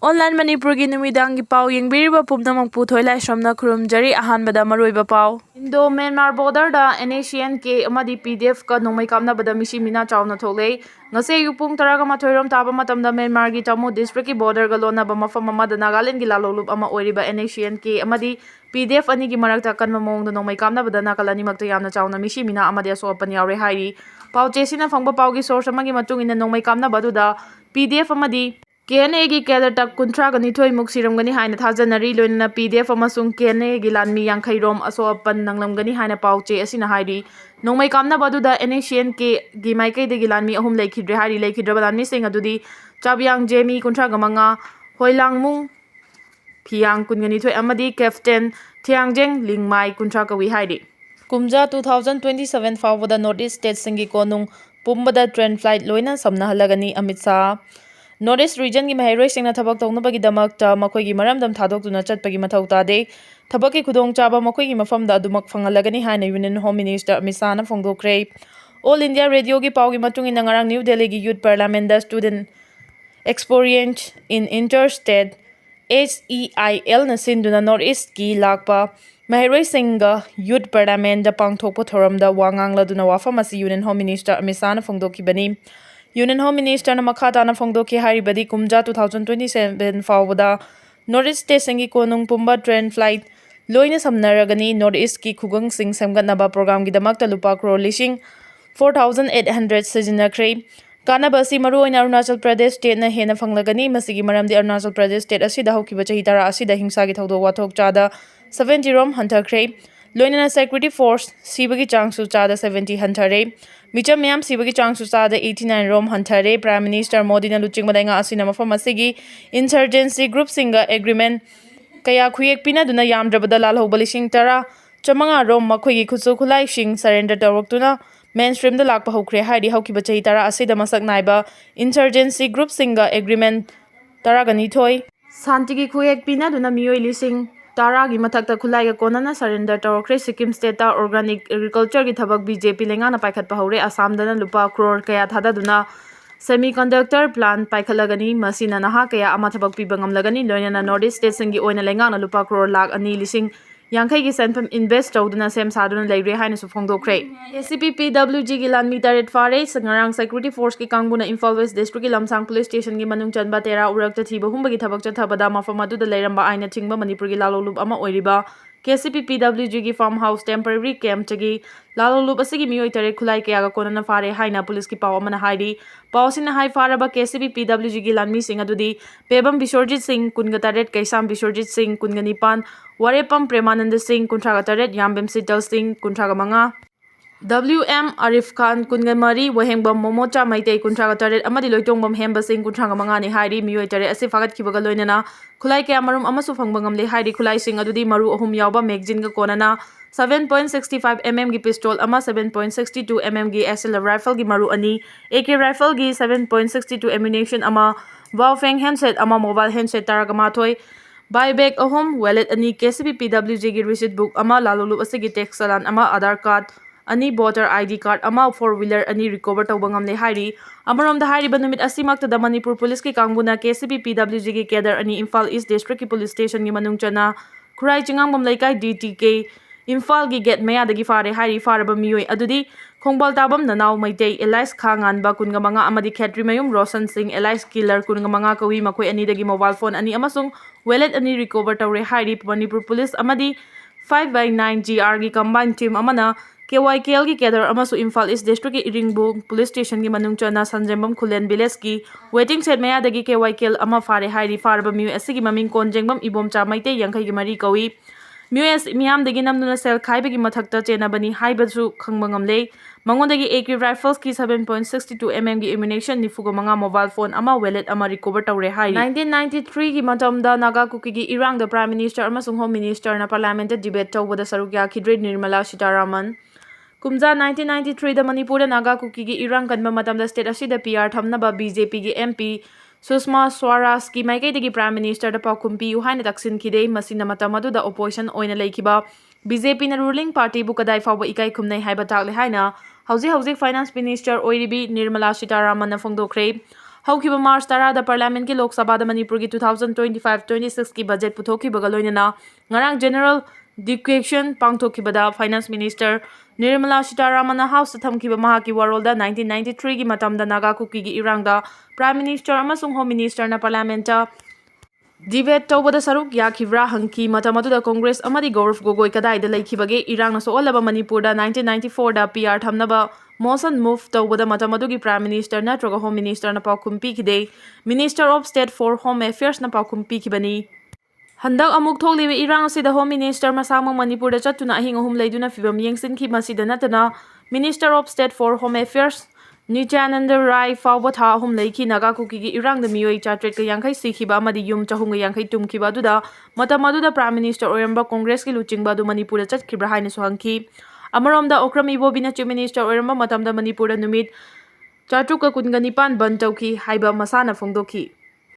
Online Manipurgi Numidangi Pau Yingbiriba Pumnamak Putoila Shamna Kurumjari Ahanbada Maruiba Pau. Indo Myanmar border da Naga Nscn Amadi PDF ka Nongmai Kapnabada Misi Mina Chaona Tholei. Ngase Yupung Taraga Mathoirom Taba Matamda Myanmar gi Tamu district ki border galona ba mafam amada Nagaland gi lalolub ama oiriba Naga Nscn amadi PDF ani gi marakta kanma mong da Nongmai Kapnabada Nakalani makta yamna Chaona Misi Mina amadi Asok Apan Yaore hairi. Pau chesina fangba pau gi source amagi matung ina Nongmai Kapnabadu da PDF amadi KNA gi cadre tak kuntra gani thoi muk siram gani haina thajanari loina PDF amasung KNA gi lanmi yangkhai rom Asok Apan nanglam gani haina pauche asina hairi nongmai kamna baduda Naga gi maikai de gi lanmi ahum leikhidre hairi leikhidra lanmi sing adudi chabyang jemi kuntra gamanga hoilangmung phiang kungani thoi amadi captain thiangjeng lingmai kuntra kawi hairi kumja 2027 fawada Northeast state singi konung pumbada train flight loina samna halagani Amit Shah Northeast region की महरोई सिंगना थबक तौनबगी दमकता मखोई मरमदम थादोक्तुना चटपगी मथौ तादे थबकी खुदोंग चाबा मखोई मफमदा अदुमक फंगलगनी हाइना union home minister Amit Shah ना फोंदोक्रे ऑल इंडिया रेडियो की पाउगी मतुंग इन ngarang न्यू दिल्ली की यूथ पार्लियामेंट दा student experience in inter state HEIL ना सिंदुना नॉर्थ ईस्ट की लाकपा महरोई सिंगा यूथ पार्लियामेंट दा पांगथोकपो थोरमदा वांगांगलादुना वाफम असि union home minister Amit Shah ना फोंदोकिबनी यूनियन होम मिनिस्टर ना मखाताना फोंदोकी हारिबदी कुमजा 2027 फावदा north east state सिंगी कोनुंग पुंबा train flight लोइना समनरगनी north east की खुगंग सिंग सेमगतनबा प्रोग्राम की दमकता लुपा करोड़ लिसिंग 4800 सिजनखरे कानाबसी मरुओइना अरुणाचल प्रदेश स्टेट ना हेना फंगलगनी मसिगी मरमदी अरुणाचल प्रदेश स्टेट असिदा हौकिबा चही तरा असिदा हिंसा की थौदो वाथोक चादा 70 रोम हंथखरे लोइना सेक्यूरिटी फोर्स सिबगी चांगसु चादा 70 हंथरे मिचम मैम सिबगी चांगसु चादा 89 रोम हंथरे प्राइम मिनिस्टर मोदी ना लुचिंग मदाइंगा असिना मफम असिगी इंसर्जेंसी ग्रुप सिंगा एग्रीमेंट कया खुयेक पिना दुना यामद्रबदा लालहौबा लिसिंग तरा चमंगा रोम मखोगी खुसु खुलाई सिंग सरेंडर तौरक्तुना मेन स्ट्रीम दा लाकपा हौख्रे हाइदी हौकिबा चही तरा असिदा मसक नाइबा इंसर्जेंसी ग्रुप सिंगा एग्रीमेंट तरा गनी थोई शांति की खुयेक पिना दुना मियोई लिसिंग तारा की मथकता खुलाई का कोना सरेंडर तौरख्रे सिक्किम स्टेट ऑर्गेनिक एग्रीकल्चर की थबक बीजेपी लेंगाना पाइखतपा हौरे असम दना लुपा करोड़ कया थादादुना सेमीकंडक्टर प्लांट पाइखलगनी मसीना नहा कया अमा थबक पिबा ngamlagani लोइना नॉर्थ ईस्ट स्टेट सिंगी ओइना लेंगाना लुपा करोड़ लाख अनि लिसिंग यांखई की सेंफम इन्वेस्ट तौदुना सेम सादुना लेरे हाइना सु फोंदोख्रे एसीपी पीडब्ल्यूजी की लानमी तारेट फारे संगरांग सिक्योरिटी फोर्स की कांगबुना इम्फाल वेस्ट डिस्ट्रिक्ट की लमसांग पुलिस स्टेशन की मनुंग चनबा तेरा उरक थीबा हुंबगी थबक चथबदा मफम अदुदा लेरंबा आइना थिंगबा मणिपुर की लालोलुब अमा ओइरिबा KCP PWG की फार्म हाउस टेम्पररी कैंप चगी लालोलुब असगी मियोई तरे खुलाई कयागा कोनना फारे हाइना पुलिस की पाव अमना हाइडी पावसिना हाई फारबा KCP PWG की लानमी सिंह अदुदी पेबम बिश्वरजीत सिंह कुनगा तरेट कैसाम बिश्वरजीत सिंह कुनगा निपान वारेपम प्रेमानंद सिंह कुंठागा तरेट यामबेम सिटल सिंह कुंठागा मंगा WM आरिफ खान कुनगा मरी वहेंगबम मोमोचा मैते कुंठागा तरेट अमदी लोइतोंगबम हेंबा सिंह कुंठागा मंगा ने हाइडी मियोई तरे असे फागत खिबगा लोइनना खुलाई कया मरुम अमसु फंगबंगम ले हाइडी खुलाई सिंह अदुदी मरु अहुम यावबा मैगजीन का कोनना 7.65 mm की पिस्टल अमा 7.62 mm की SLR राइफल की मरु अनि AK राइफल की 7.62 एम्युनिशन अमा वाउफेंग हैंडसेट अमा मोबाइल हैंडसेट तारगा माथोय बायबैक अहुम वैलेट अनि KCP PWG की रिसीट बुक अमा लालोलुब असगी टैक्स चालान अमा आधार कार्ड अनि वोटर ID कार्ड अमा 4 व्हीलर अनि रिकवर तौबंगम ले हाइरी अमरोमदा हाइरिबा नुमित असिमक्तदा मणिपुर पुलिस की कांगबुना KCP PWG की केडर अनि इम्फाल ईस्ट डिस्ट्रिक्ट की पुलिस स्टेशन की मनुंग चना खुराई चिंगांगबम लेकाई DTK इम्फाल की गेट मयादगी फारे हाइरी फारबा मियोई अदुदी खोंगबल ताबम ननाव मैते एलाइस खांगानबा कुनगा मंगा अमदी खेत्री मयुम रोशन सिंह एलाइस किलर कुनगा मंगा कवी मखोई अनिदगी मोबाइल फोन अनि अमसुंग वैलेट अनि रिकवर तौरे हाइरी मणिपुर पुलिस अमदी 5/9 GR की कंबाइन टीम अमना KYKL की केडर अमसु इम्फाल ईस्ट डिस्ट्रिक्ट की इरिंगबु पुलिस स्टेशन की मनुंग चना संजेंबम खुलेन विलेज की वेटिंग सेट मयादगी KYKL अमा फारे हाइरी फारबा मियोई असगी ममिंग कोनजेंगबम इबोमचा मैते यंखई की मरी कवी मियोई मियामदगी नमनुना सेल खाइबगी मथक्ता चेनाबनी हाइबसु खंगबंगमले मंगोंदगी AK राइफल्स की 7.62 mm की एम्युनिशन निफुगा मंगा मोबाइल फोन अमा वैलेट अमा रिकवर तौरे हाइरी 1993 की मतमदा नागा कुकी की इरांग प्राइम मिनिस्टर अमसुंग होम मिनिस्टर ना पार्लियामेंट डिबेट तौबदा सरुक याखिद्रे निर्मला सीतारामन कुमजा 1993 दा मणिपुर नागा कुकी की इरांग कनबा मतमदा स्टेट असिदा PR थमनबा BJP की MP सुषमा स्वराज की माइकैदगी प्राइम मिनिस्टर पाउखुम पियु हाइना दक्षिणखिदे मसिना मतम अदुदा ओपोजिशन ओइना लेखिबा BJP ना रूलिंग पार्टी बु कदाई फावबा इकाई खुमनै हाइबा ताकले हाइना हौजी फाइनेंस मिनिस्टर ओइरिबी निर्मला सीतारामन ना फोंदोख्रे ꯍꯧꯈꯤꯕ ꯃꯥꯔꯆ 10ꯗ ꯄꯥꯔꯂꯤꯌꯥꯃꯦꯟꯠꯀꯤ ꯂꯣꯛ ꯁꯚꯥꯗ ꯃꯅꯤꯄꯨꯔꯒꯤ 2025-26ꯀꯤ ꯕꯖꯦꯠ ꯄꯨꯊꯣꯛꯈꯤꯕꯒ ꯂꯣꯏꯅꯅ ꯉꯔꯥꯡ ꯖꯦꯅꯔꯦꯜ ꯗꯤꯁꯀꯁꯟ ꯄꯥꯡꯊꯣꯛꯈꯤꯕꯗ ꯐꯥꯏꯅꯥꯟꯁ ꯃꯤꯅꯤꯁꯇꯔ ꯅꯤꯔꯃꯂꯥ ꯁꯤꯇꯥꯔꯥꯃꯟꯅ ꯍꯥꯎꯁꯇ ꯊꯝꯈꯤꯕ ꯃꯍꯥꯛꯀꯤ ꯋꯥꯔꯣꯜꯗ 1993ꯒꯤ ꯃꯇꯝꯗ ꯅꯥꯒꯥ ꯀꯨꯀꯤꯒꯤ ꯏꯔꯥꯡꯗ ꯄ꯭ꯔꯥꯏꯝ ꯃꯤꯅꯤꯁꯇꯔ ꯑꯃꯁꯨꯡ ꯍꯣꯝ ꯃꯤꯅꯤꯁꯇꯔꯅ ꯄꯥꯔꯂꯤꯌꯥꯃꯦꯟꯠꯇ ꯗꯤꯕꯦꯠ ꯇꯧꯕꯗ ꯁꯔꯨꯛ ꯌꯥꯈꯤꯕ꯭ꯔꯥ ꯍꯪꯈꯤ꯫ ꯃꯇꯝ ꯑꯗꯨꯗ ꯀꯣꯡꯒ꯭ꯔꯦꯁ ꯑꯃꯗꯤ ꯒꯧꯔꯚ ꯒꯣꯒꯣꯏ ꯀꯗꯥꯏꯗ ꯂꯩꯈꯤꯕꯒꯦ? ꯏꯔꯥꯡꯅ ꯁꯣꯛꯍꯜꯂꯕ ꯃꯅꯤꯄꯨꯔꯗ 1994ꯗ PR ꯊꯝꯅꯕ ꯃꯣꯁꯟ ꯃꯨꯚ ꯇꯧꯕꯗ ꯃꯇꯝ ꯑꯗꯨꯒꯤ ꯄ꯭ꯔꯥꯏꯝ ꯃꯤꯅꯤꯁꯇꯔ ꯅꯠꯇ꯭ꯔꯒ ꯍꯣꯝ ꯃꯤꯅꯤꯁꯇꯔꯅ ꯄꯥꯎꯈꯨꯝ ꯄꯤꯈꯤꯗꯦ꯫ Minister of state for home ꯑꯦꯐꯤꯌꯔꯁꯅ ꯄꯥꯎꯈꯨꯝ ꯄꯤꯈꯤꯕꯅꯤ꯫ ꯍꯟꯗꯛ ꯑꯃꯨꯛ ꯊꯣꯛꯂꯤꯕ ꯏꯔꯥꯡ ꯑꯁꯤꯗ ꯍꯣꯝ ꯃꯤꯅꯤꯁꯇꯔ ꯃꯁꯥꯃꯛ ꯃꯅꯤꯄꯨꯔꯗ ꯆꯠꯇꯨꯅ ꯑꯍꯤꯡ ꯑꯍꯨꯝ ꯂꯩꯗꯨꯅ ꯐꯤꯚꯝ ꯌꯦꯡꯁꯤꯟꯈꯤ꯫ ꯃꯁꯤꯗ ꯅꯠꯇꯅ minister of state for home affairs Nityanand Rai ꯐꯥꯎꯕ ꯊꯥ ꯑꯍꯨꯝ ꯂꯩꯈꯤ꯫ ꯅꯥꯒꯥ ꯀꯨꯀꯤꯒꯤ ꯏꯔꯥꯡꯗ ꯃꯤꯑꯣꯏ 350 ꯁꯤꯈꯤꯕ ꯑꯃꯗꯤ ꯌꯨꯝ 450 ꯇꯨꯝꯈꯤꯕ ꯑꯗꯨꯗ ꯃꯇꯝ ꯑꯗꯨꯗ ꯄ꯭ꯔꯥꯏꯝ ꯃꯤꯅꯤꯁꯇꯔ ꯑꯣꯏꯔꯝꯕ ꯀꯣꯡꯒ꯭ꯔꯦꯁꯀꯤ ꯂꯨꯆꯤꯡꯕ ꯑꯗꯨ ꯃꯅꯤꯄꯨꯔꯗ ꯆꯠꯈꯤꯕ꯭ꯔꯥ ꯍꯥꯏꯅꯁꯨ ꯍꯪꯈꯤ꯫ ꯑꯃꯔꯣꯝꯗ ꯑꯣꯀ꯭ꯔꯝ ꯏꯕꯣꯕꯤꯅ ꯆꯤꯐ ꯃꯤꯅꯤꯁꯇꯔ ꯑꯣꯏꯔꯝꯕ ꯃꯇꯝꯗ ꯃꯅꯤꯄꯨꯔꯗ ꯅꯨꯃꯤꯠ 319 ꯕꯟꯗ ꯇꯧꯈꯤ ꯍꯥꯏꯕ ꯃꯁꯥꯅ ꯐꯣꯡꯗꯣꯛꯈꯤ꯫